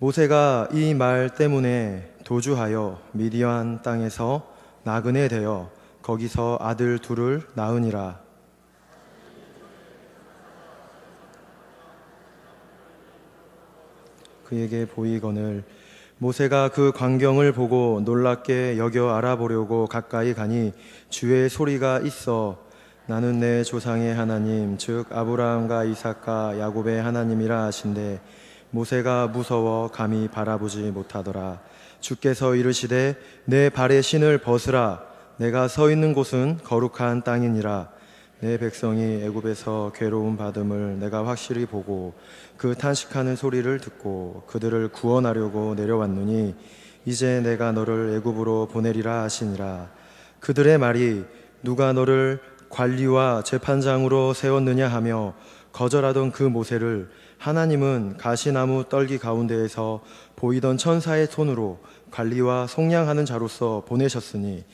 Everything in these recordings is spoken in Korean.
모세가 이 말 때문에 도주하여 미디안 땅에서 나그네 되어 거기서 아들 둘을 낳으니라. 그에게 보이거늘 모세가 그 광경을 보고 놀랍게 여겨 알아보려고 가까이 가니 주의 소리가 있어 나는 내 조상의 하나님 즉 아브라함과 이삭과 야곱의 하나님이라 하신대 모세가 무서워 감히 바라보지 못하더라. 주께서 이르시되 내 발의 신을 벗으라. 내가 서 있는 곳은 거룩한 땅이니라. 내 백성이 애굽에서 괴로움 받음을 내가 확실히 보고 그 탄식하는 소리를 듣고 그들을 구원하려고 내려왔노니 이제 내가 너를 애굽으로 보내리라 하시니라. 그들의 말이 누가 너를 관리와 재판장으로 세웠느냐 하며 거절하던 그 모세를 하나님은 가시나무 떨기 가운데에서 보이던 천사의 손으로 관리와 속량하는 자로서 보내셨으니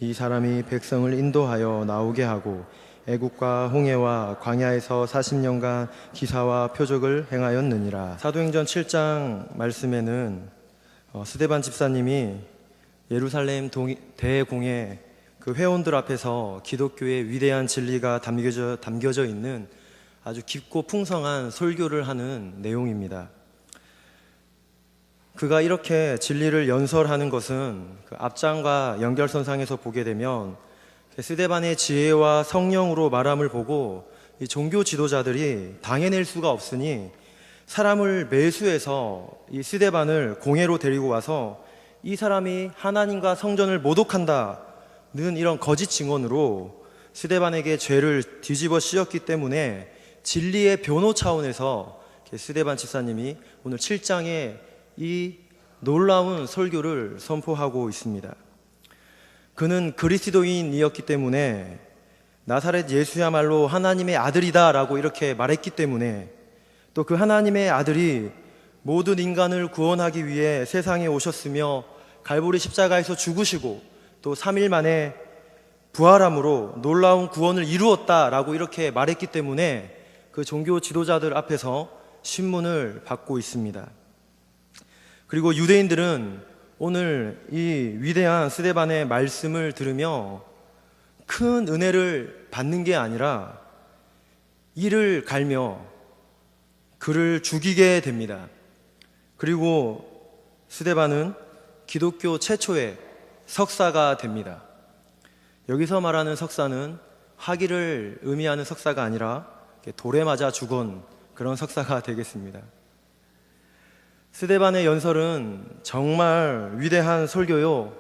이 사람이 백성을 인도하여 나오게 하고 애국과 홍해와 광야에서 40년간 기사와 표적을 행하였느니라. 사도행전 7장 말씀에는 스데반 집사님이 예루살렘 대공회 그 회원들 앞에서 기독교의 위대한 진리가 담겨져 있는 아주 깊고 풍성한 설교를 하는 내용입니다. 그가 이렇게 진리를 연설하는 것은 그 앞장과 연결선상에서 보게 되면 스데반의 지혜와 성령으로 말함을 보고 이 종교 지도자들이 당해낼 수가 없으니 사람을 매수해서 이 스데반을 공회로 데리고 와서 이 사람이 하나님과 성전을 모독한다는 이런 거짓 증언으로 스데반에게 죄를 뒤집어 씌웠기 때문에 진리의 변호 차원에서 스데반 집사님이 오늘 7장에 이 놀라운 설교를 선포하고 있습니다. 그는 그리스도인이었기 때문에 나사렛 예수야말로 하나님의 아들이다 라고 이렇게 말했기 때문에 또 그 하나님의 아들이 모든 인간을 구원하기 위해 세상에 오셨으며 갈보리 십자가에서 죽으시고 또 3일 만에 부활함으로 놀라운 구원을 이루었다라고 이렇게 말했기 때문에 그 종교 지도자들 앞에서 신문을 받고 있습니다. 그리고 유대인들은 오늘 이 위대한 스데반의 말씀을 들으며 큰 은혜를 받는 게 아니라 이를 갈며 그를 죽이게 됩니다. 그리고 스데반은 기독교 최초의 석사가 됩니다. 여기서 말하는 석사는 학위를 의미하는 석사가 아니라 돌에 맞아 죽은 그런 석사가 되겠습니다. 스데반의 연설은 정말 위대한 설교요,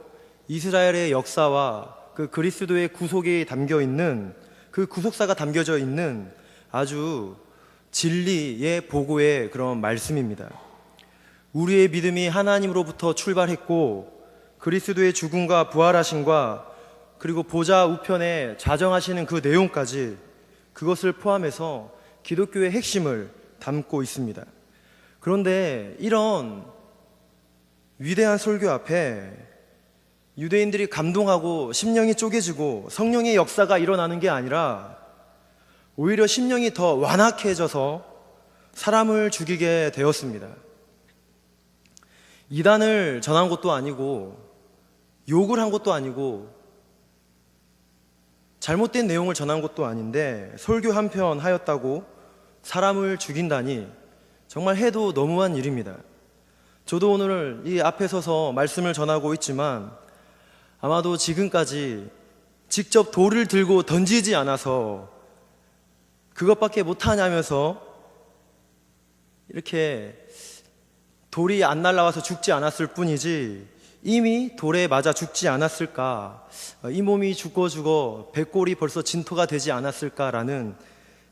이스라엘의 역사와 그 그리스도의 구속이 담겨있는 그 구속사가 담겨져 있는 아주 진리의 보고의 그런 말씀입니다. 우리의 믿음이 하나님으로부터 출발했고 그리스도의 죽음과 부활하심과 그리고 보좌 우편에 좌정하시는 그 내용까지 그것을 포함해서 기독교의 핵심을 담고 있습니다. 그런데 이런 위대한 설교 앞에 유대인들이 감동하고 심령이 쪼개지고 성령의 역사가 일어나는 게 아니라 오히려 심령이 더 완악해져서 사람을 죽이게 되었습니다. 이단을 전한 것도 아니고 욕을 한 것도 아니고 잘못된 내용을 전한 것도 아닌데 설교 한 편 하였다고 사람을 죽인다니 정말 해도 너무한 일입니다. 저도 오늘 이 앞에 서서 말씀을 전하고 있지만 아마도 지금까지 직접 돌을 들고 던지지 않아서 그것밖에 못하냐면서 이렇게 돌이 안 날아와서 죽지 않았을 뿐이지 이미 돌에 맞아 죽지 않았을까, 이 몸이 죽어 백골이 벌써 진토가 되지 않았을까라는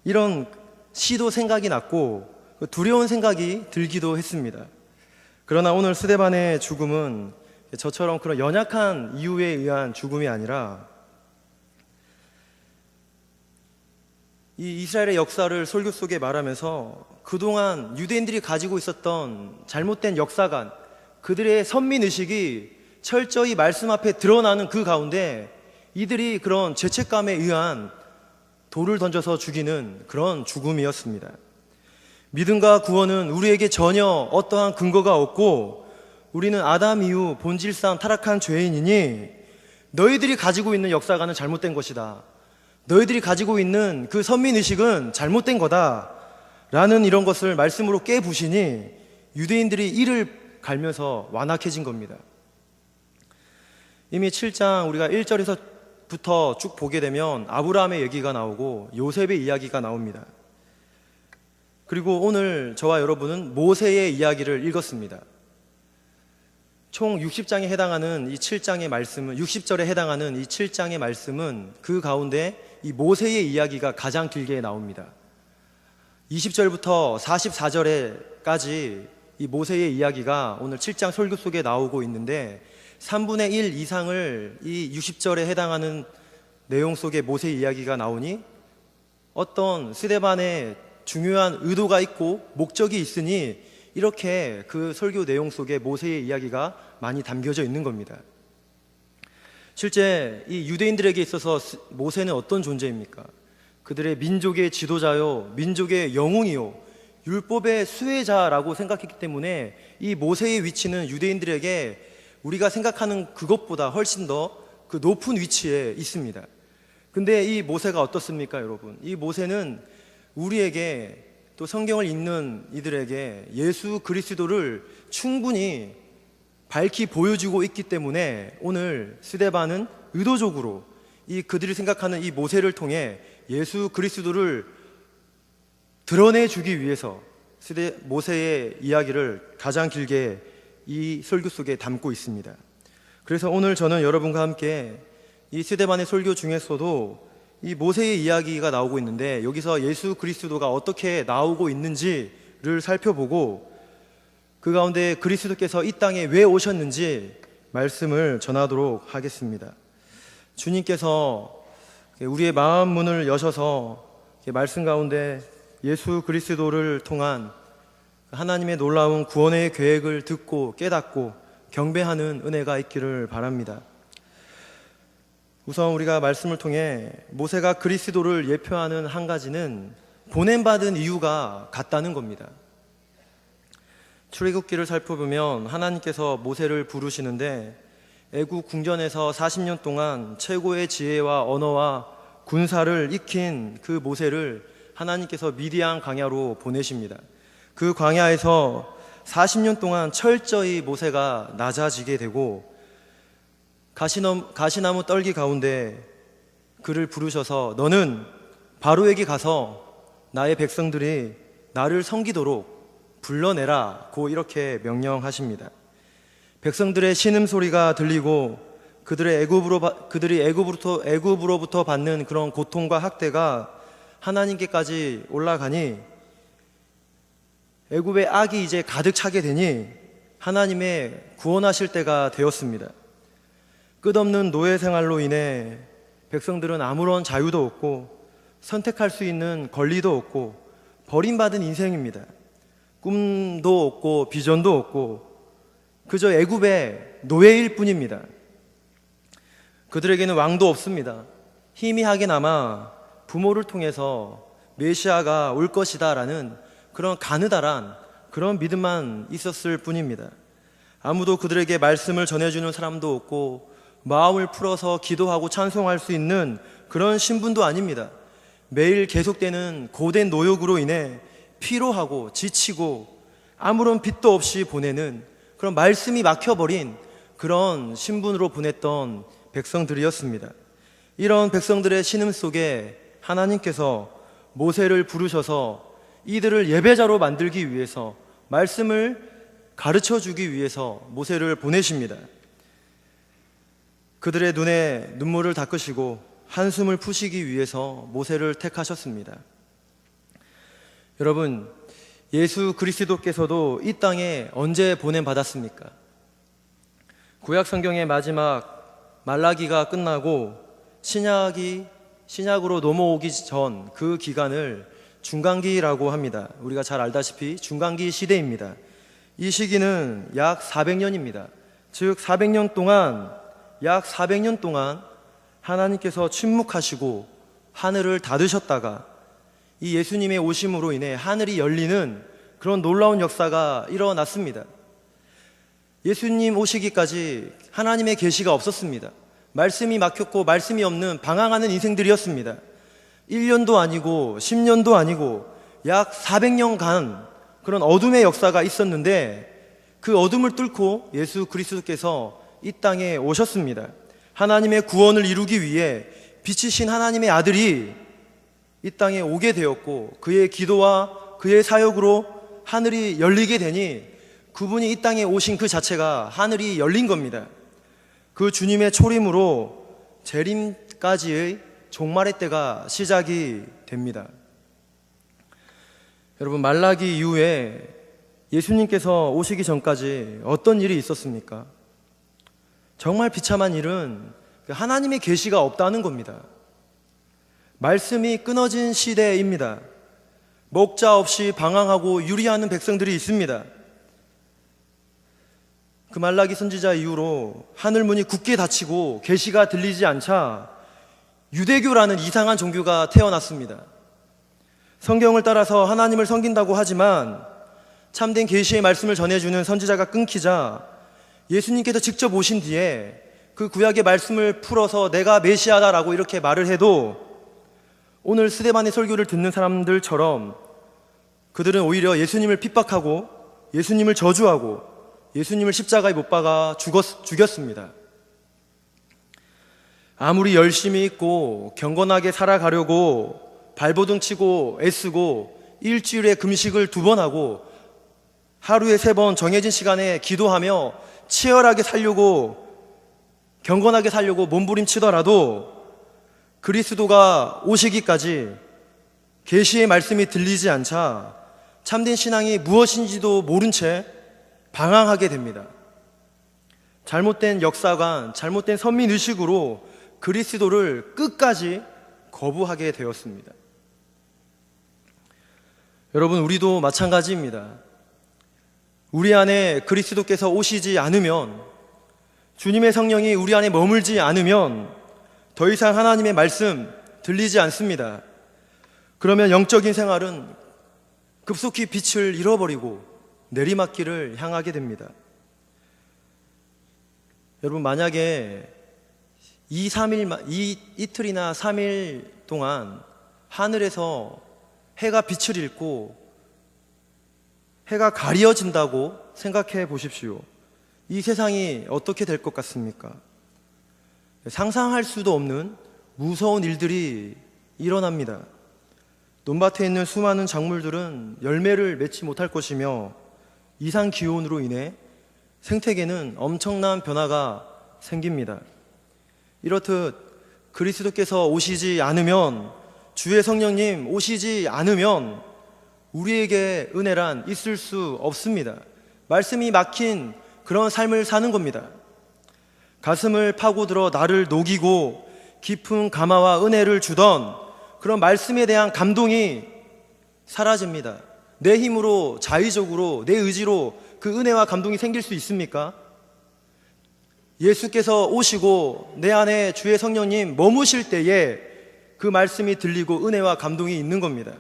이런 시도 생각이 났고 두려운 생각이 들기도 했습니다. 그러나 오늘 스데반의 죽음은 저처럼 그런 연약한 이유에 의한 죽음이 아니라 이 이스라엘의 역사를 설교 속에 말하면서 그동안 유대인들이 가지고 있었던 잘못된 역사관, 그들의 선민의식이 철저히 말씀 앞에 드러나는 그 가운데 이들이 그런 죄책감에 의한 돌을 던져서 죽이는 그런 죽음이었습니다. 믿음과 구원은 우리에게 전혀 어떠한 근거가 없고 우리는 아담 이후 본질상 타락한 죄인이니 너희들이 가지고 있는 역사관은 잘못된 것이다. 너희들이 가지고 있는 그 선민의식은 잘못된 거다. 라는 이런 것을 말씀으로 깨부시니 유대인들이 이를 갈면서 완악해진 겁니다. 이미 7장 우리가 1절에서부터 쭉 보게 되면 아브라함의 얘기가 나오고 요셉의 이야기가 나옵니다. 그리고 오늘 저와 여러분은 모세의 이야기를 읽었습니다. 총 60장에 해당하는 이 7장의 말씀은 60절에 해당하는 이 7장의 말씀은 그 가운데 이 모세의 이야기가 가장 길게 나옵니다. 20절부터 44절에까지 이 모세의 이야기가 오늘 7장 설교 속에 나오고 있는데 3분의 1 이상을 이 60절에 해당하는 내용 속에 모세의 이야기가 나오니 어떤 스데반의 중요한 의도가 있고 목적이 있으니 이렇게 그 설교 내용 속에 모세의 이야기가 많이 담겨져 있는 겁니다. 실제 이 유대인들에게 있어서 모세는 어떤 존재입니까? 그들의 민족의 지도자요, 민족의 영웅이요, 율법의 수혜자라고 생각했기 때문에 이 모세의 위치는 유대인들에게 우리가 생각하는 그것보다 훨씬 더 그 높은 위치에 있습니다. 근데 이 모세가 어떻습니까, 여러분? 이 모세는 우리에게 또 성경을 읽는 이들에게 예수 그리스도를 충분히 밝히 보여주고 있기 때문에 오늘 스데반은 의도적으로 이 그들이 생각하는 이 모세를 통해 예수 그리스도를 드러내주기 위해서 모세의 이야기를 가장 길게 이 설교 속에 담고 있습니다. 그래서 오늘 저는 여러분과 함께 이 스데반의 설교 중에서도 이 모세의 이야기가 나오고 있는데 여기서 예수 그리스도가 어떻게 나오고 있는지를 살펴보고 그 가운데 그리스도께서 이 땅에 왜 오셨는지 말씀을 전하도록 하겠습니다. 주님께서 우리의 마음 문을 여셔서 말씀 가운데 예수 그리스도를 통한 하나님의 놀라운 구원의 계획을 듣고 깨닫고 경배하는 은혜가 있기를 바랍니다. 우선 우리가 말씀을 통해 모세가 그리스도를 예표하는 한 가지는 보냄받은 이유가 같다는 겁니다. 출애굽기를 살펴보면 하나님께서 모세를 부르시는데 애굽 궁전에서 40년 동안 최고의 지혜와 언어와 군사를 익힌 그 모세를 하나님께서 미디안 광야로 보내십니다. 그 광야에서 40년 동안 철저히 모세가 낮아지게 되고 가시나무 떨기 가운데 그를 부르셔서 너는 바로에게 가서 나의 백성들이 나를 섬기도록 불러내라고 이렇게 명령하십니다. 백성들의 신음소리가 들리고 그들이 애굽으로부터 받는 그런 고통과 학대가 하나님께까지 올라가니 애굽의 악이 이제 가득 차게 되니 하나님의 구원하실 때가 되었습니다. 끝없는 노예 생활로 인해 백성들은 아무런 자유도 없고 선택할 수 있는 권리도 없고 버림받은 인생입니다. 꿈도 없고 비전도 없고 그저 애굽의 노예일 뿐입니다. 그들에게는 왕도 없습니다. 희미하게나마 부모를 통해서 메시아가 올 것이다 라는 그런 가느다란 그런 믿음만 있었을 뿐입니다. 아무도 그들에게 말씀을 전해주는 사람도 없고 마음을 풀어서 기도하고 찬송할 수 있는 그런 신분도 아닙니다. 매일 계속되는 고된 노역으로 인해 피로하고 지치고 아무런 빚도 없이 보내는 그런 말씀이 막혀버린 그런 신분으로 보냈던 백성들이었습니다. 이런 백성들의 신음 속에 하나님께서 모세를 부르셔서 이들을 예배자로 만들기 위해서 말씀을 가르쳐주기 위해서 모세를 보내십니다. 그들의 눈에 눈물을 닦으시고 한숨을 푸시기 위해서 모세를 택하셨습니다. 여러분, 예수 그리스도께서도 이 땅에 언제 보냄받았습니까? 구약 성경의 마지막 말라기가 끝나고 신약으로 넘어오기 전 그 기간을 중간기라고 합니다. 우리가 잘 알다시피 중간기 시대입니다. 이 시기는 약 400년입니다. 즉 400년 동안 하나님께서 침묵하시고 하늘을 닫으셨다가 이 예수님의 오심으로 인해 하늘이 열리는 그런 놀라운 역사가 일어났습니다. 예수님 오시기까지 하나님의 계시가 없었습니다. 말씀이 막혔고 말씀이 없는 방황하는 인생들이었습니다. 1년도 아니고 10년도 아니고 약 400년간 그런 어둠의 역사가 있었는데 그 어둠을 뚫고 예수 그리스도께서 이 땅에 오셨습니다. 하나님의 구원을 이루기 위해 빛이신 하나님의 아들이 이 땅에 오게 되었고 그의 기도와 그의 사역으로 하늘이 열리게 되니 그분이 이 땅에 오신 그 자체가 하늘이 열린 겁니다. 그 주님의 초림으로 재림까지의 종말의 때가 시작이 됩니다. 여러분, 말라기 이후에 예수님께서 오시기 전까지 어떤 일이 있었습니까? 정말 비참한 일은 하나님의 계시가 없다는 겁니다. 말씀이 끊어진 시대입니다. 목자 없이 방황하고 유리하는 백성들이 있습니다. 그 말라기 선지자 이후로 하늘문이 굳게 닫히고 계시가 들리지 않자 유대교라는 이상한 종교가 태어났습니다. 성경을 따라서 하나님을 섬긴다고 하지만 참된 계시의 말씀을 전해주는 선지자가 끊기자 예수님께서 직접 오신 뒤에 그 구약의 말씀을 풀어서 내가 메시아다라고 이렇게 말을 해도 오늘 스데반의 설교를 듣는 사람들처럼 그들은 오히려 예수님을 핍박하고 예수님을 저주하고 예수님을 십자가에 못 박아 죽였습니다. 아무리 열심히 있고 경건하게 살아가려고 발버둥 치고 애쓰고 일주일에 금식을 2번 하고 하루에 3번 정해진 시간에 기도하며 치열하게 살려고 경건하게 살려고 몸부림치더라도 그리스도가 오시기까지 계시의 말씀이 들리지 않자 참된 신앙이 무엇인지도 모른 채 방황하게 됩니다. 잘못된 역사관, 잘못된 선민의식으로 그리스도를 끝까지 거부하게 되었습니다. 여러분, 우리도 마찬가지입니다. 우리 안에 그리스도께서 오시지 않으면, 주님의 성령이 우리 안에 머물지 않으면 더 이상 하나님의 말씀 들리지 않습니다. 그러면 영적인 생활은 급속히 빛을 잃어버리고 내리막길을 향하게 됩니다. 여러분, 만약에 이틀이나 3일 동안 하늘에서 해가 빛을 잃고 해가 가려진다고 생각해 보십시오. 이 세상이 어떻게 될 것 같습니까? 상상할 수도 없는 무서운 일들이 일어납니다. 논밭에 있는 수많은 작물들은 열매를 맺지 못할 것이며 이상 기온으로 인해 생태계는 엄청난 변화가 생깁니다. 이렇듯 그리스도께서 오시지 않으면, 주의 성령님 오시지 않으면 우리에게 은혜란 있을 수 없습니다. 말씀이 막힌 그런 삶을 사는 겁니다. 가슴을 파고들어 나를 녹이고 깊은 감화와 은혜를 주던 그런 말씀에 대한 감동이 사라집니다. 내 힘으로, 자의적으로, 내 의지로 그 은혜와 감동이 생길 수 있습니까? 예수께서 오시고 내 안에 주의 성령님 머무실 때에 그 말씀이 들리고 은혜와 감동이 있는 겁니다.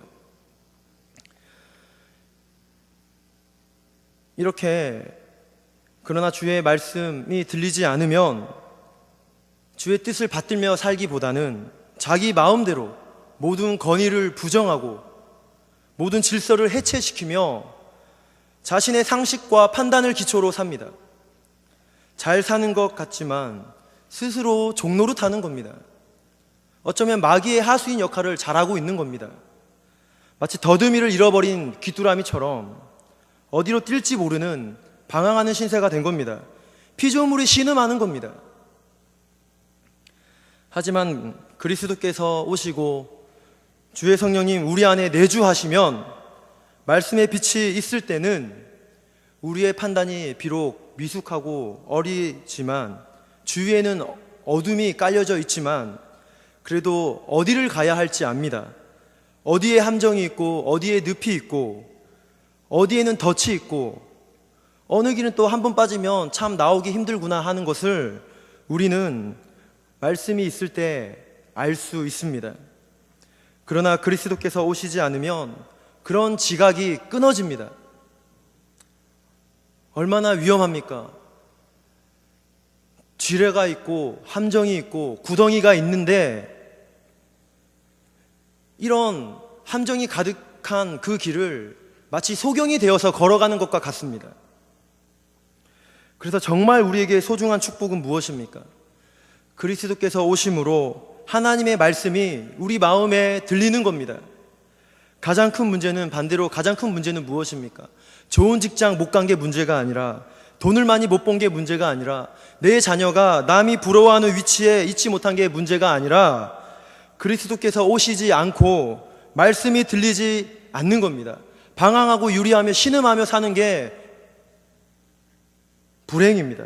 이렇게 그러나 주의 말씀이 들리지 않으면 주의 뜻을 받들며 살기보다는 자기 마음대로 모든 권위를 부정하고 모든 질서를 해체시키며 자신의 상식과 판단을 기초로 삽니다. 잘 사는 것 같지만 스스로 종노릇하는 겁니다. 어쩌면 마귀의 하수인 역할을 잘하고 있는 겁니다. 마치 더듬이를 잃어버린 귀뚜라미처럼 어디로 뛸지 모르는 방황하는 신세가 된 겁니다. 피조물이 신음하는 겁니다. 하지만 그리스도께서 오시고 주의 성령님 우리 안에 내주하시면 말씀의 빛이 있을 때는 우리의 판단이 비록 미숙하고 어리지만 주위에는 어둠이 깔려져 있지만 그래도 어디를 가야 할지 압니다. 어디에 함정이 있고 어디에 늪이 있고 어디에는 덫이 있고 어느 길은 또 한 번 빠지면 참 나오기 힘들구나 하는 것을 우리는 말씀이 있을 때 알 수 있습니다. 그러나 그리스도께서 오시지 않으면 그런 지각이 끊어집니다. 얼마나 위험합니까? 지뢰가 있고 함정이 있고 구덩이가 있는데 이런 함정이 가득한 그 길을 마치 소경이 되어서 걸어가는 것과 같습니다. 그래서 정말 우리에게 소중한 축복은 무엇입니까? 그리스도께서 오심으로 하나님의 말씀이 우리 마음에 들리는 겁니다. 가장 큰 문제는 무엇입니까? 좋은 직장 못 간 게 문제가 아니라, 돈을 많이 못 번 게 문제가 아니라, 내 자녀가 남이 부러워하는 위치에 있지 못한 게 문제가 아니라 그리스도께서 오시지 않고 말씀이 들리지 않는 겁니다. 방황하고 유리하며 신음하며 사는 게 불행입니다.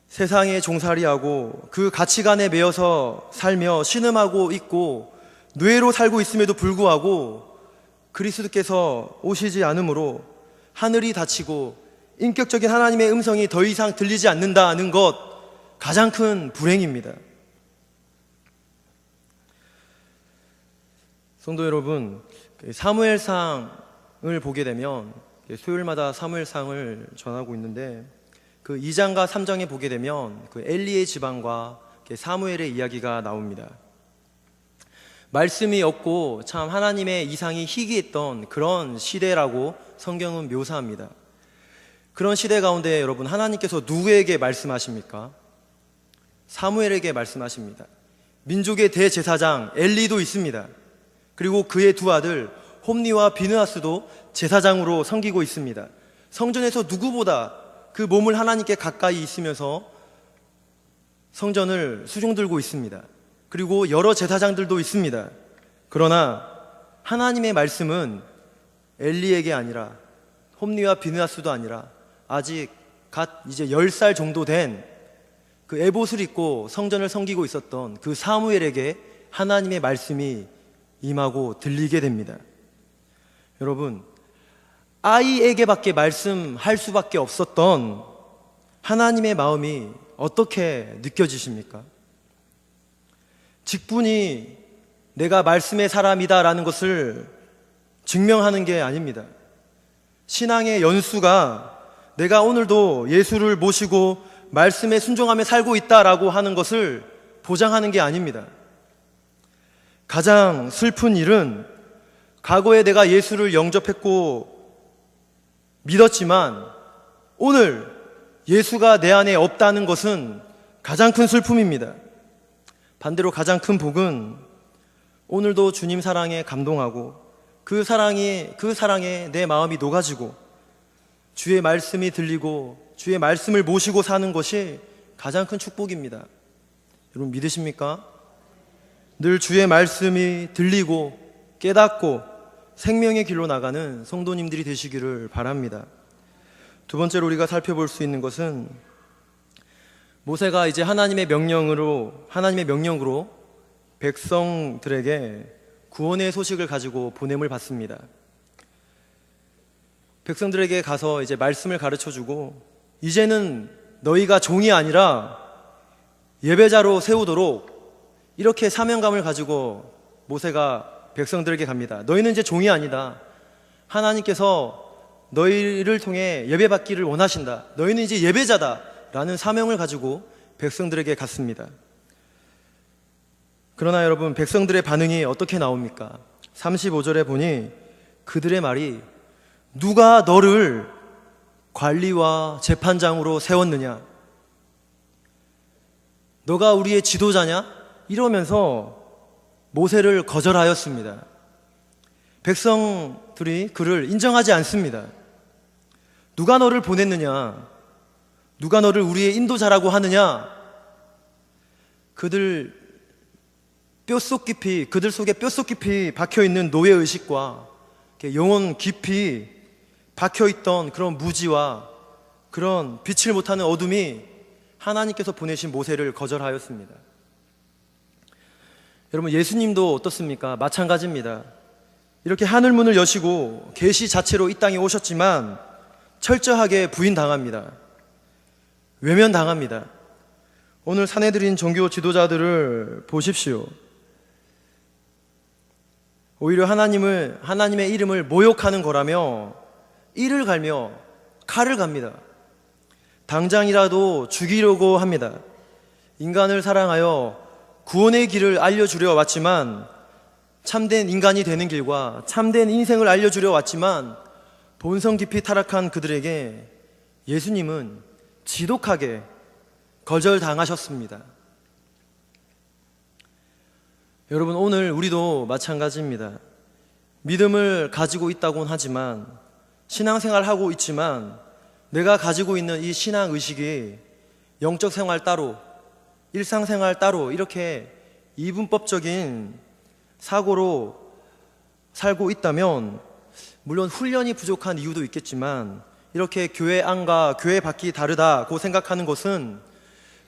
세상에 종살이하고 그 가치관에 매여서 살며 신음하고 있고 뇌로 살고 있음에도 불구하고 그리스도께서 오시지 않으므로 하늘이 닫히고 인격적인 하나님의 음성이 더 이상 들리지 않는다는 것, 가장 큰 불행입니다. 성도 여러분, 사무엘상을 보게 되면, 토요일마다 사무엘상을 전하고 있는데 그 2장과 3장에 보게 되면 그 엘리의 집안과 사무엘의 이야기가 나옵니다. 말씀이 없고 참 하나님의 이상이 희귀했던 그런 시대라고 성경은 묘사합니다. 그런 시대 가운데 여러분, 하나님께서 누구에게 말씀하십니까? 사무엘에게 말씀하십니다. 민족의 대제사장 엘리도 있습니다. 그리고 그의 두 아들 홈니와 비느하스도 제사장으로 섬기고 있습니다. 성전에서 누구보다 그 몸을 하나님께 가까이 있으면서 성전을 수종 들고 있습니다. 그리고 여러 제사장들도 있습니다. 그러나 하나님의 말씀은 엘리에게 아니라, 홈니와 비느하스도 아니라 아직 이제 10살 정도 된 그 에봇을 입고 성전을 섬기고 있었던 그 사무엘에게 하나님의 말씀이 임하고 들리게 됩니다. 여러분, 아이에게밖에 말씀할 수밖에 없었던 하나님의 마음이 어떻게 느껴지십니까? 직분이 내가 말씀의 사람이다라는 것을 증명하는 게 아닙니다. 신앙의 연수가 내가 오늘도 예수를 모시고 말씀에 순종하며 살고 있다라고 하는 것을 보장하는 게 아닙니다. 가장 슬픈 일은 과거에 내가 예수를 영접했고 믿었지만 오늘 예수가 내 안에 없다는 것은 가장 큰 슬픔입니다. 반대로 가장 큰 복은 오늘도 주님 사랑에 감동하고 그 사랑에 내 마음이 녹아지고 주의 말씀이 들리고 주의 말씀을 모시고 사는 것이 가장 큰 축복입니다. 여러분 믿으십니까? 늘 주의 말씀이 들리고 깨닫고 생명의 길로 나가는 성도님들이 되시기를 바랍니다. 두 번째로 우리가 살펴볼 수 있는 것은 모세가 이제 하나님의 명령으로 백성들에게 구원의 소식을 가지고 보냄을 받습니다. 백성들에게 가서 이제 말씀을 가르쳐주고 이제는 너희가 종이 아니라 예배자로 세우도록 이렇게 사명감을 가지고 모세가 백성들에게 갑니다. 너희는 이제 종이 아니다. 하나님께서 너희를 통해 예배받기를 원하신다. 너희는 이제 예배자다 라는 사명을 가지고 백성들에게 갔습니다. 그러나 여러분, 백성들의 반응이 어떻게 나옵니까? 35절에 보니 그들의 말이 누가 너를 관리와 재판장으로 세웠느냐? 너가 우리의 지도자냐? 이러면서 모세를 거절하였습니다. 백성들이 그를 인정하지 않습니다. 누가 너를 보냈느냐? 누가 너를 우리의 인도자라고 하느냐? 그들 속에 뼛속 깊이 박혀있는 노예의식과 영혼 깊이 박혀있던 그런 무지와 그런 빛을 못하는 어둠이 하나님께서 보내신 모세를 거절하였습니다. 여러분, 예수님도 어떻습니까? 마찬가지입니다. 이렇게 하늘문을 여시고 계시 자체로 이 땅에 오셨지만 철저하게 부인당합니다. 외면당합니다. 오늘 산해드린 종교 지도자들을 보십시오. 오히려 하나님의 이름을 모욕하는 거라며 이를 갈며 칼을 갑니다. 당장이라도 죽이려고 합니다. 인간을 사랑하여 구원의 길을 알려주려 왔지만, 참된 인간이 되는 길과 참된 인생을 알려주려 왔지만, 본성 깊이 타락한 그들에게 예수님은 지독하게 거절당하셨습니다. 여러분, 오늘 우리도 마찬가지입니다. 믿음을 가지고 있다고는 하지만, 신앙생활하고 있지만, 내가 가지고 있는 이 신앙의식이 영적 생활 따로, 일상생활 따로 이렇게 이분법적인 사고로 살고 있다면, 물론 훈련이 부족한 이유도 있겠지만, 이렇게 교회 안과 교회 밖이 다르다고 생각하는 것은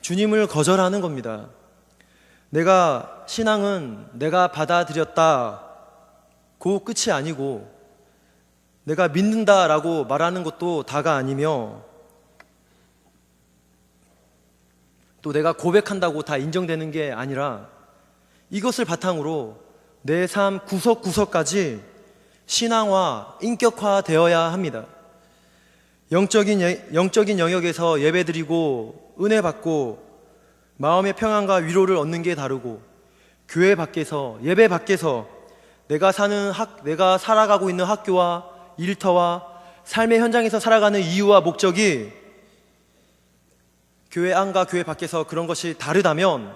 주님을 거절하는 겁니다. 신앙은 내가 받아들였다고 끝이 아니고, 내가 믿는다라고 말하는 것도 다가 아니며, 또 내가 고백한다고 다 인정되는 게 아니라, 이것을 바탕으로 내 삶 구석구석까지 신앙화, 인격화 되어야 합니다. 영적인 영역에서 예배드리고 은혜 받고 마음의 평안과 위로를 얻는 게 다르고, 교회 밖에서, 예배 밖에서 내가 살아가고 있는 학교와 일터와 삶의 현장에서 살아가는 이유와 목적이 교회 안과 교회 밖에서 그런 것이 다르다면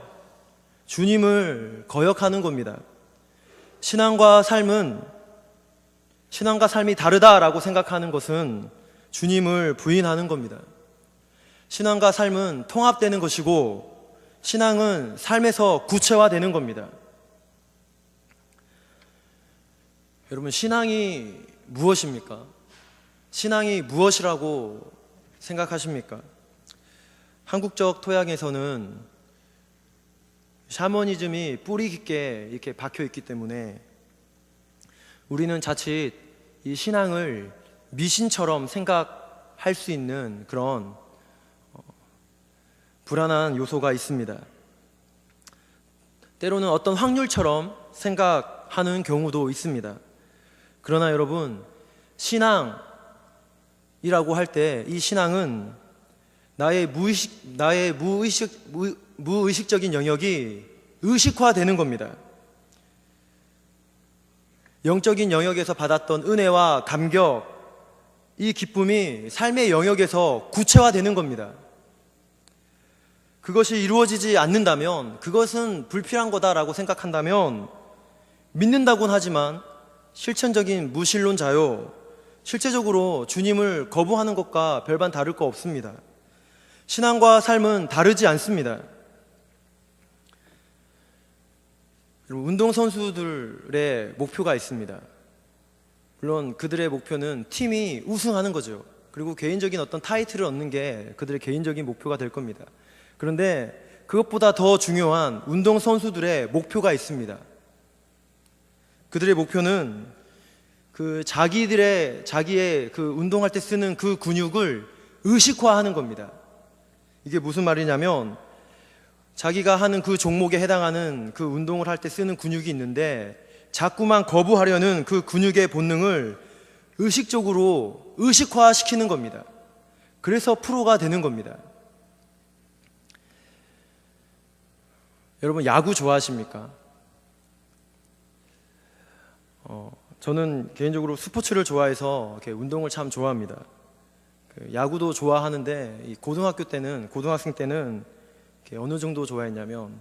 주님을 거역하는 겁니다. 신앙과 삶이 다르다라고 생각하는 것은 주님을 부인하는 겁니다. 신앙과 삶은 통합되는 것이고, 신앙은 삶에서 구체화되는 겁니다. 여러분, 신앙이 무엇입니까? 신앙이 무엇이라고 생각하십니까? 한국적 토양에서는 샤머니즘이 뿌리 깊게 이렇게 박혀 있기 때문에 우리는 자칫 이 신앙을 미신처럼 생각할 수 있는 그런 불안한 요소가 있습니다. 때로는 어떤 확률처럼 생각하는 경우도 있습니다. 그러나 여러분, 신앙이라고 할 때 이 신앙은 나의 무의식적인 영역이 의식화되는 겁니다. 영적인 영역에서 받았던 은혜와 감격, 이 기쁨이 삶의 영역에서 구체화되는 겁니다. 그것이 이루어지지 않는다면, 그것은 불필요한 거다라고 생각한다면, 믿는다고는 하지만 실천적인 무신론자요, 실제적으로 주님을 거부하는 것과 별반 다를 거 없습니다. 신앙과 삶은 다르지 않습니다. 운동선수들의 목표가 있습니다. 물론 그들의 목표는 팀이 우승하는 거죠. 그리고 개인적인 어떤 타이틀을 얻는 게 그들의 개인적인 목표가 될 겁니다. 그런데 그것보다 더 중요한 운동선수들의 목표가 있습니다. 그들의 목표는 자기의 그 운동할 때 쓰는 그 근육을 의식화하는 겁니다. 이게 무슨 말이냐면, 자기가 하는 그 종목에 해당하는 그 운동을 할 때 쓰는 근육이 있는데, 자꾸만 거부하려는 그 근육의 본능을 의식적으로 의식화시키는 겁니다. 그래서 프로가 되는 겁니다. 여러분, 야구 좋아하십니까? 저는 개인적으로 스포츠를 좋아해서 운동을 참 좋아합니다. 야구도 좋아하는데, 고등학생 때는 어느 정도 좋아했냐면,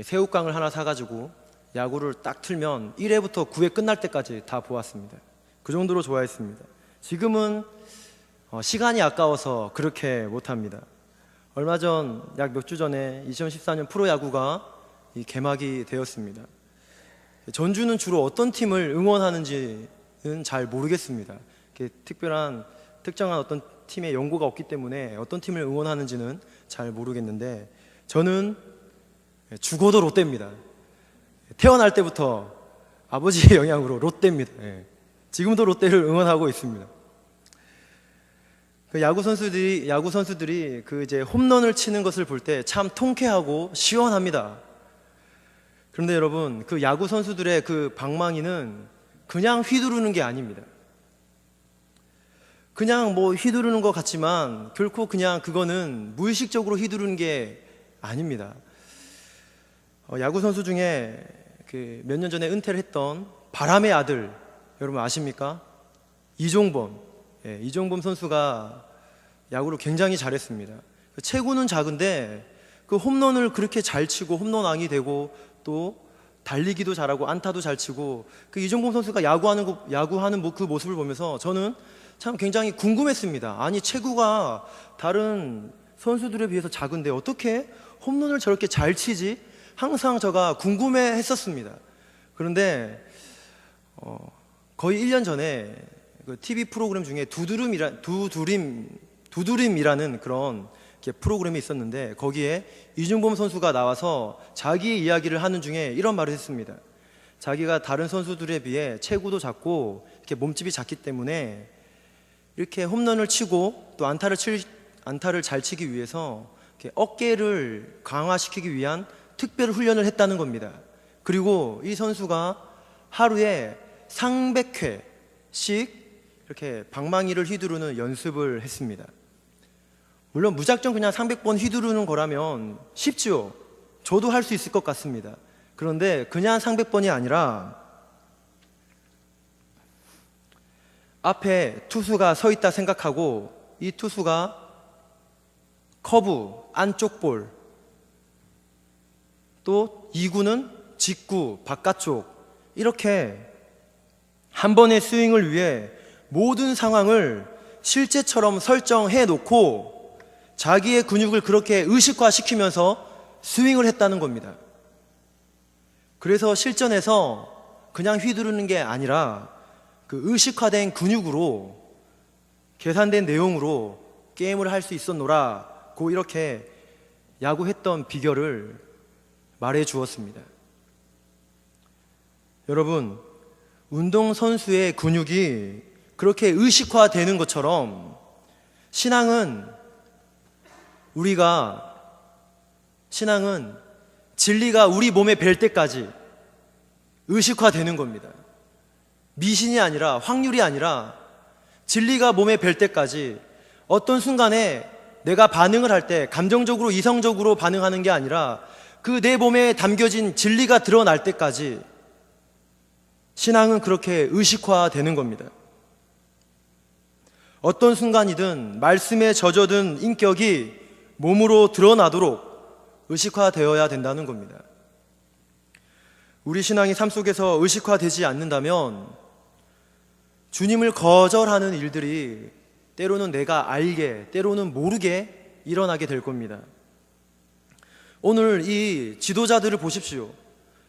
새우깡을 하나 사가지고 야구를 딱 틀면 1회부터 9회 끝날 때까지 다 보았습니다. 그 정도로 좋아했습니다. 지금은 시간이 아까워서 그렇게 못합니다. 얼마 전, 약 몇 주 전에 2014년 프로야구가 개막이 되었습니다. 전주는 주로 어떤 팀을 응원하는지는 잘 모르겠습니다. 특정한 어떤 팀의 연고가 없기 때문에 어떤 팀을 응원하는지는 잘 모르겠는데, 저는 죽어도 롯데입니다. 태어날 때부터 아버지의 영향으로 롯데입니다. 지금도 롯데를 응원하고 있습니다. 야구 선수들이 홈런을 치는 것을 볼 때 참 통쾌하고 시원합니다. 그런데 여러분, 그 야구 선수들의 그 방망이는 그냥 휘두르는 게 아닙니다. 그냥 뭐 휘두르는 것 같지만 결코 그냥 그거는 무의식적으로 휘두르는 게 아닙니다. 야구 선수 중에 그 몇 년 전에 은퇴를 했던 바람의 아들, 여러분 아십니까? 이종범. 예, 이종범 선수가 야구를 굉장히 잘했습니다. 체구는 작은데 그 홈런을 그렇게 잘 치고 홈런왕이 되고 또 달리기도 잘하고 안타도 잘 치고, 그 이종범 선수가 야구하는 그 모습을 보면서 저는 참 굉장히 궁금했습니다. 아니, 체구가 다른 선수들에 비해서 작은데 어떻게 홈런을 저렇게 잘 치지? 항상 제가 궁금해 했었습니다. 그런데 거의 1년 전에 그 TV 프로그램 중에 두드림이라는 그런 프로그램이 있었는데, 거기에 이종범 선수가 나와서 자기의 이야기를 하는 중에 이런 말을 했습니다. 자기가 다른 선수들에 비해 체구도 작고 이렇게 몸집이 작기 때문에 이렇게 홈런을 치고 또 안타를 잘 치기 위해서 이렇게 어깨를 강화시키기 위한 특별 훈련을 했다는 겁니다. 그리고 이 선수가 하루에 300회씩 이렇게 방망이를 휘두르는 연습을 했습니다. 물론 무작정 그냥 300번 휘두르는 거라면 쉽죠. 저도 할 수 있을 것 같습니다. 그런데 그냥 300번이 아니라 앞에 투수가 서 있다 생각하고 이 투수가 커브, 안쪽 볼, 또 2구는 직구, 바깥쪽, 이렇게 한 번의 스윙을 위해 모든 상황을 실제처럼 설정해 놓고 자기의 근육을 그렇게 의식화시키면서 스윙을 했다는 겁니다. 그래서 실전에서 그냥 휘두르는 게 아니라 그 의식화된 근육으로, 계산된 내용으로 게임을 할 수 있었노라고 이렇게 야구했던 비결을 말해 주었습니다. 여러분, 운동선수의 근육이 그렇게 의식화되는 것처럼 신앙은 진리가 우리 몸에 뵐 때까지 의식화되는 겁니다. 미신이 아니라, 확률이 아니라 진리가 몸에 뵐 때까지, 어떤 순간에 내가 반응을 할 때 감정적으로, 이성적으로 반응하는 게 아니라 그 내 몸에 담겨진 진리가 드러날 때까지 신앙은 그렇게 의식화되는 겁니다. 어떤 순간이든 말씀에 젖어든 인격이 몸으로 드러나도록 의식화되어야 된다는 겁니다. 우리 신앙이 삶 속에서 의식화되지 않는다면 주님을 거절하는 일들이 때로는 내가 알게, 때로는 모르게 일어나게 될 겁니다. 오늘 이 지도자들을 보십시오.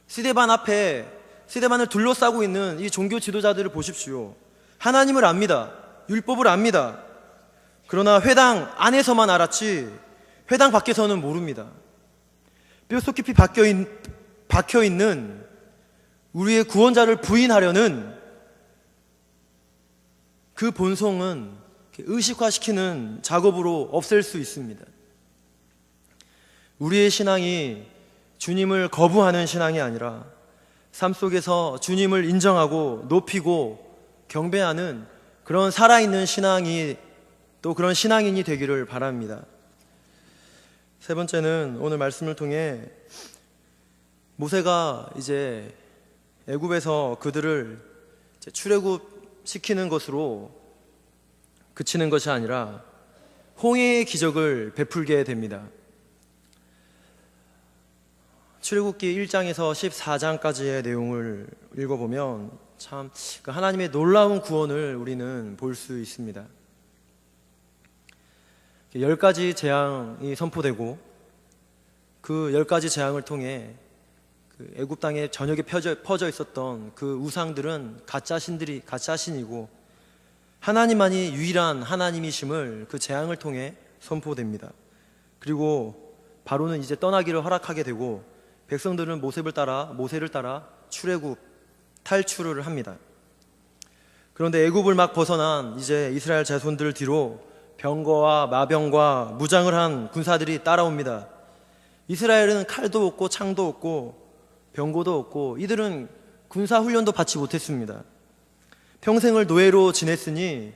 스데반을 둘러싸고 있는 이 종교 지도자들을 보십시오. 하나님을 압니다. 율법을 압니다. 그러나 회당 안에서만 알았지 회당 밖에서는 모릅니다. 뼛속 깊이 박혀있는 우리의 구원자를 부인하려는 그 본성은 의식화시키는 작업으로 없앨 수 있습니다. 우리의 신앙이 주님을 거부하는 신앙이 아니라 삶 속에서 주님을 인정하고 높이고 경배하는 그런 살아있는 신앙이, 또 그런 신앙인이 되기를 바랍니다. 세 번째는 오늘 말씀을 통해 모세가 이제 애굽에서 그들을 출애굽시키는 것으로 그치는 것이 아니라 홍해의 기적을 베풀게 됩니다. 출애굽기 1장에서 14장까지의 내용을 읽어보면 참 하나님의 놀라운 구원을 우리는 볼 수 있습니다. 10가지 재앙이 선포되고 그 10가지 재앙을 통해 그 애굽 땅에 전역에 퍼져 있었던 그 우상들은 가짜 신이고 하나님만이 유일한 하나님이심을 그 재앙을 통해 선포됩니다. 그리고 바로는 이제 떠나기를 허락하게 되고 백성들은 모세를 따라 출애굽 탈출을 합니다. 그런데 애굽을 막 벗어난 이제 이스라엘 자손들 뒤로 병거와 마병과 무장을 한 군사들이 따라옵니다. 이스라엘은 칼도 없고 창도 없고 병고도 없고 이들은 군사훈련도 받지 못했습니다. 평생을 노예로 지냈으니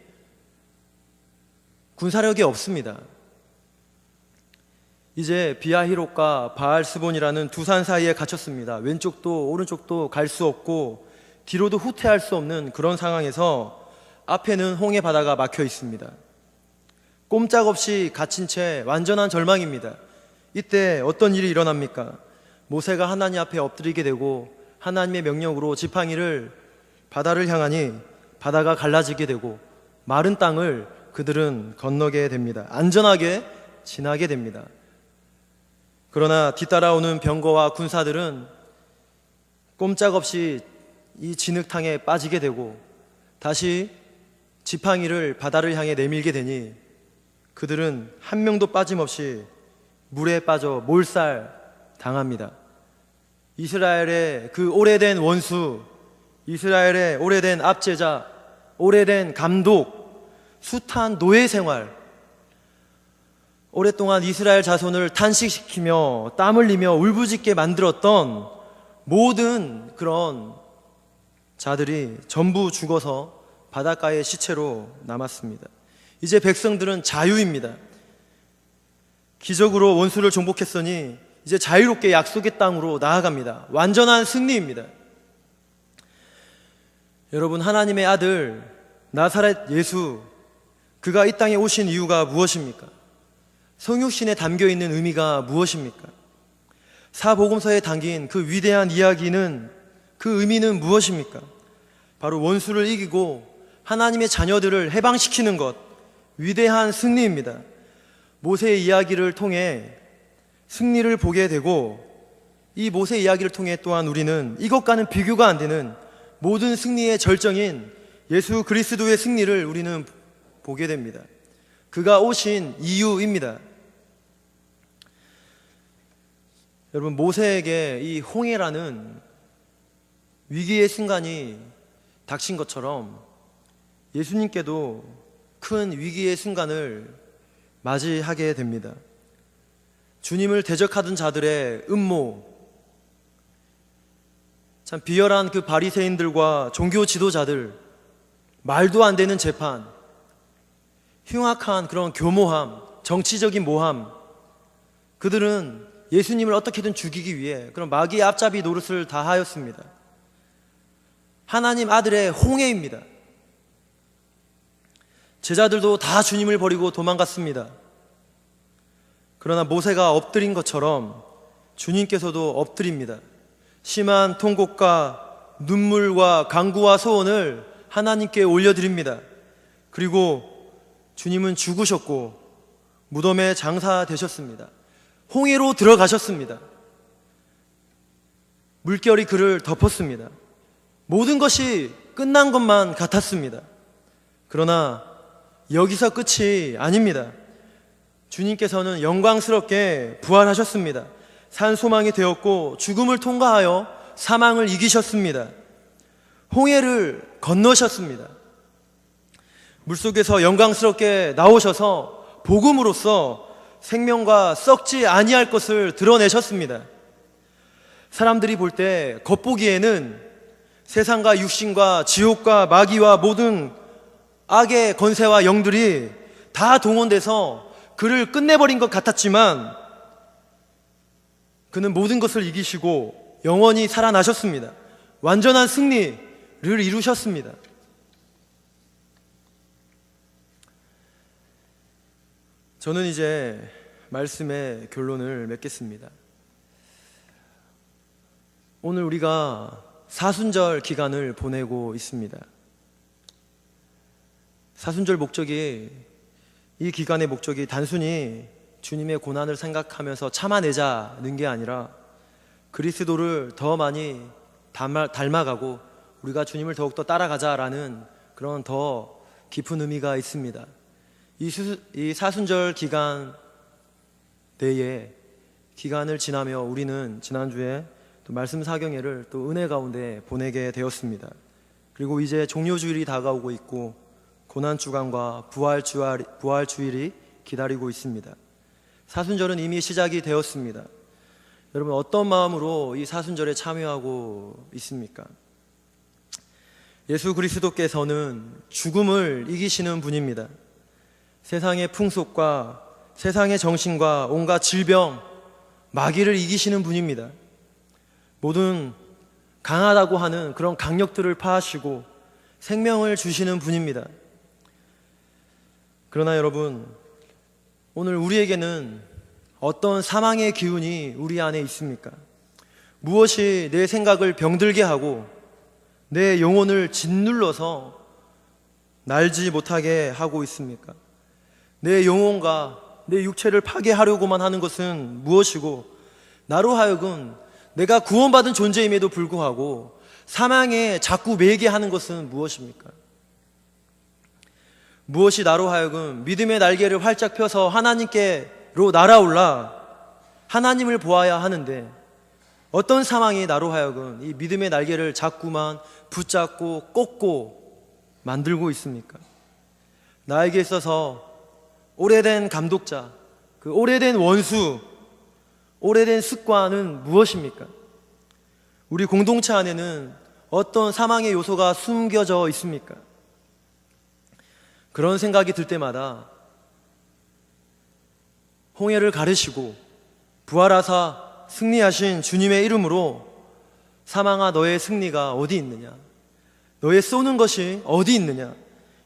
군사력이 없습니다. 이제 비아히롯과 바알스본이라는 두 산 사이에 갇혔습니다. 왼쪽도 오른쪽도 갈 수 없고 뒤로도 후퇴할 수 없는 그런 상황에서 앞에는 홍해 바다가 막혀 있습니다. 꼼짝없이 갇힌 채 완전한 절망입니다. 이때 어떤 일이 일어납니까? 모세가 하나님 앞에 엎드리게 되고 하나님의 명령으로 지팡이를 바다를 향하니 바다가 갈라지게 되고 마른 땅을 그들은 건너게 됩니다. 안전하게 지나게 됩니다. 그러나 뒤따라오는 병거와 군사들은 꼼짝없이 이 진흙탕에 빠지게 되고 다시 지팡이를 바다를 향해 내밀게 되니 그들은 한 명도 빠짐없이 물에 빠져 몰살 당합니다. 이스라엘의 그 오래된 원수, 이스라엘의 오래된 압제자, 오래된 감독, 숱한 노예 생활, 오랫동안 이스라엘 자손을 탄식시키며 땀 흘리며 울부짖게 만들었던 모든 그런 자들이 전부 죽어서 바닷가의 시체로 남았습니다. 이제 백성들은 자유입니다. 기적으로 원수를 정복했으니 이제 자유롭게 약속의 땅으로 나아갑니다. 완전한 승리입니다. 여러분, 하나님의 아들 나사렛 예수, 그가 이 땅에 오신 이유가 무엇입니까? 성육신에 담겨있는 의미가 무엇입니까? 사복음서에 담긴 그 위대한 이야기는, 그 의미는 무엇입니까? 바로 원수를 이기고 하나님의 자녀들을 해방시키는 것, 위대한 승리입니다. 모세의 이야기를 통해 승리를 보게 되고 이 모세 이야기를 통해 또한 우리는 이것과는 비교가 안 되는 모든 승리의 절정인 예수 그리스도의 승리를 우리는 보게 됩니다. 그가 오신 이유입니다. 여러분, 모세에게 이 홍해라는 위기의 순간이 닥친 것처럼 예수님께도 큰 위기의 순간을 맞이하게 됩니다. 주님을 대적하던 자들의 음모, 참 비열한 그 바리새인들과 종교 지도자들, 말도 안 되는 재판, 흉악한 그런 교모함, 정치적인 모함, 그들은 예수님을 어떻게든 죽이기 위해 그런 마귀의 앞잡이 노릇을 다 하였습니다. 하나님 아들의 홍해입니다. 제자들도 다 주님을 버리고 도망갔습니다. 그러나 모세가 엎드린 것처럼 주님께서도 엎드립니다. 심한 통곡과 눈물과 간구와 소원을 하나님께 올려드립니다. 그리고 주님은 죽으셨고 무덤에 장사되셨습니다. 홍해로 들어가셨습니다. 물결이 그를 덮었습니다. 모든 것이 끝난 것만 같았습니다. 그러나 여기서 끝이 아닙니다. 주님께서는 영광스럽게 부활하셨습니다. 산소망이 되었고 죽음을 통과하여 사망을 이기셨습니다. 홍해를 건너셨습니다. 물속에서 영광스럽게 나오셔서 복음으로써 생명과 썩지 아니할 것을 드러내셨습니다. 사람들이 볼 때 겉보기에는 세상과 육신과 지옥과 마귀와 모든 악의 권세와 영들이 다 동원돼서 그를 끝내버린 것 같았지만 그는 모든 것을 이기시고 영원히 살아나셨습니다. 완전한 승리를 이루셨습니다. 저는 이제 말씀의 결론을 맺겠습니다. 오늘 우리가 사순절 기간을 보내고 있습니다. 사순절 목적이, 이 기간의 목적이 단순히 주님의 고난을 생각하면서 참아내자는 게 아니라 그리스도를 더 많이 닮아가고 우리가 주님을 더욱더 따라가자라는 그런 더 깊은 의미가 있습니다. 이 사순절 기간 내에 기간을 지나며 우리는 지난주에 또 말씀 사경회를 또 은혜 가운데 보내게 되었습니다. 그리고 이제 종료주일이 다가오고 있고 고난주간과 부활주일이 기다리고 있습니다. 사순절은 이미 시작이 되었습니다. 여러분 어떤 마음으로 이 사순절에 참여하고 있습니까? 예수 그리스도께서는 죽음을 이기시는 분입니다. 세상의 풍속과 세상의 정신과 온갖 질병, 마귀를 이기시는 분입니다. 모든 강하다고 하는 그런 강력들을 파하시고 생명을 주시는 분입니다. 그러나 여러분, 오늘 우리에게는 어떤 사망의 기운이 우리 안에 있습니까? 무엇이 내 생각을 병들게 하고 내 영혼을 짓눌러서 날지 못하게 하고 있습니까? 내 영혼과 내 육체를 파괴하려고만 하는 것은 무엇이고, 나로 하여금 내가 구원받은 존재임에도 불구하고 사망에 자꾸 매게 하는 것은 무엇입니까? 무엇이 나로 하여금 믿음의 날개를 활짝 펴서 하나님께로 날아올라 하나님을 보아야 하는데, 어떤 상황이 나로 하여금 이 믿음의 날개를 자꾸만 붙잡고 꽂고 만들고 있습니까? 나에게 있어서 오래된 감독자, 그 오래된 원수, 오래된 습관은 무엇입니까? 우리 공동체 안에는 어떤 사망의 요소가 숨겨져 있습니까? 그런 생각이 들 때마다 홍해를 가르시고 부활하사 승리하신 주님의 이름으로 사망아 너의 승리가 어디 있느냐, 너의 쏘는 것이 어디 있느냐,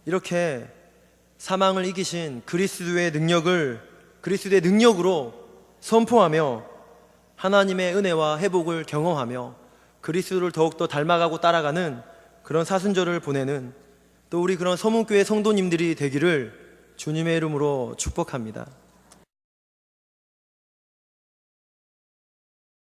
이렇게 사망을 이기신 그리스도의 능력으로 선포하며 하나님의 은혜와 회복을 경험하며 그리스도를 더욱더 닮아가고 따라가는 그런 사순절을 보내는 또 우리 그런 서문교회 성도님들이 되기를 주님의 이름으로 축복합니다.